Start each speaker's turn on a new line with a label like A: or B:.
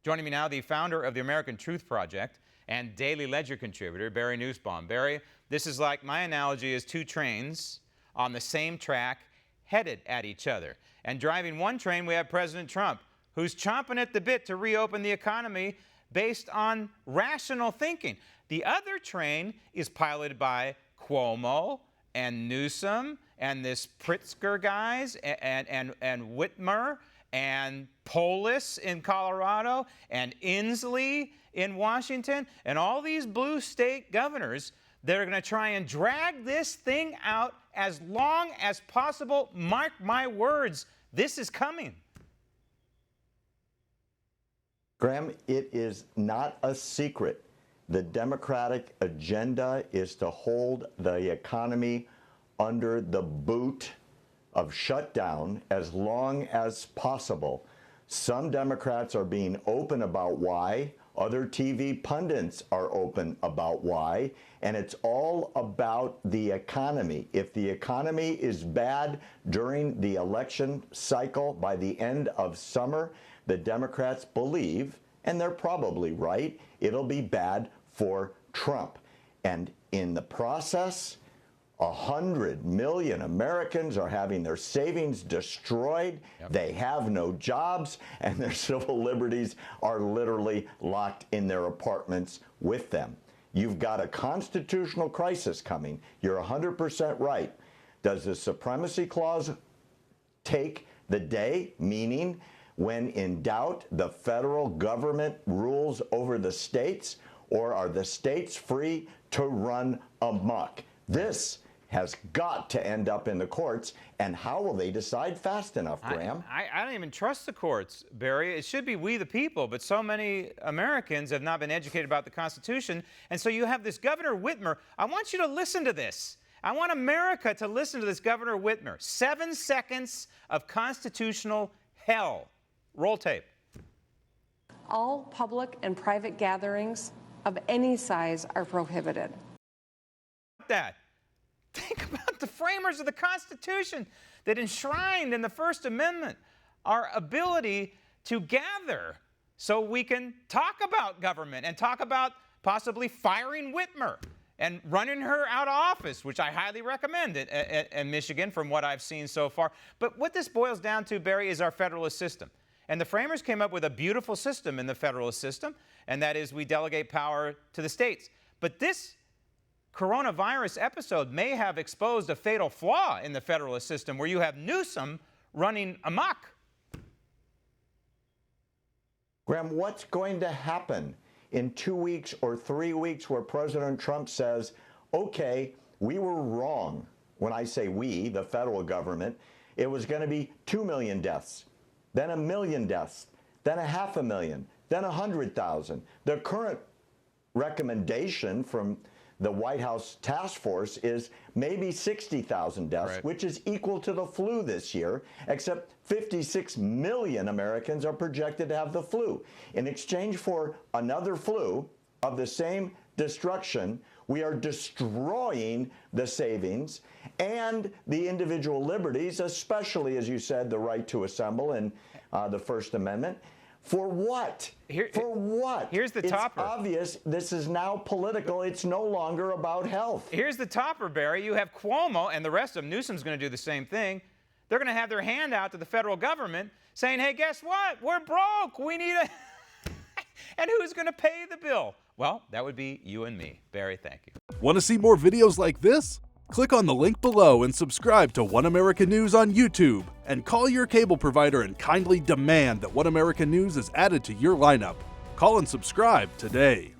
A: Joining me now, the founder of the American Truth Project and Daily Ledger contributor, Barry Nussbaum. Barry, this is like, my analogy is two trains on the same track headed at each other. And driving one train, we have President Trump, who's chomping at the bit to reopen the economy based on rational thinking. The other train is piloted by Cuomo and Newsom and this Pritzker guys and Whitmer and Polis in Colorado and Inslee in Washington and all these blue state governors that are going to try and drag this thing out as long as possible. Mark my words, this is coming.
B: Graham, it is not a secret. The Democratic agenda is to hold the economy under the boot of shutdown as long as possible. Some Democrats are being open about why. Other TV pundits are open about why. And it's all about the economy. If the economy is bad during the election cycle, by the end of summer, the Democrats believe, and they're probably right, it'll be bad for Trump. And in the process, 100 million Americans are having their savings destroyed. Yep. They have no jobs, and their civil liberties are literally locked in their apartments with them. You've got a constitutional crisis coming. You're 100% right. Does the Supremacy Clause take the day? Meaning, when in doubt, the federal government rules over the states, or are the states free to run amok? This has got to end up in the courts, and how will they decide fast enough, Graham?
A: I don't even trust the courts, Barry. It should be we the people, but so many Americans have not been educated about the Constitution, and so you have this Governor Whitmer. I want you to listen to this. I want America to listen to this Governor Whitmer. 7 seconds of constitutional hell. Roll tape.
C: All public and private gatherings of any size are prohibited.
A: That. Think about the framers of the Constitution that enshrined in the First Amendment our ability to gather so we can talk about government and talk about possibly firing Whitmer and running her out of office, which I highly recommend in Michigan from what I've seen so far. But what this boils down to, Barry, is our federalist system. And the framers came up with a beautiful system in the federalist system, and that is we delegate power to the states. But this coronavirus episode may have exposed a fatal flaw in the federalist system where you have Newsom running amok.
B: Graham, what's going to happen in 2 weeks or 3 weeks where President Trump says, okay, we were wrong? When I say we, the federal government, it was going to be 2 million deaths, then 1 million deaths, then 500,000, then 100,000. The current recommendation from the White House task force is maybe 60,000 deaths, right, which is equal to the flu this year, except 56 million Americans are projected to have the flu. In exchange for another flu of the same destruction, we are destroying the savings and the individual liberties, especially, as you said, the right to assemble and the First Amendment. For what? For what?
A: Here's the topper.
B: It's obvious this is now political. It's no longer about health.
A: Here's the topper, Barry. You have Cuomo and the rest of them. Newsom's going to do the same thing. They're going to have their hand out to the federal government saying, hey, guess what? We're broke. We need a... And who's going to pay the bill? Well, that would be you and me. Barry, thank you.
D: Want to see more videos like this? Click on the link below and subscribe to One American News on YouTube. And call your cable provider and kindly demand that One American News is added to your lineup. Call and subscribe today.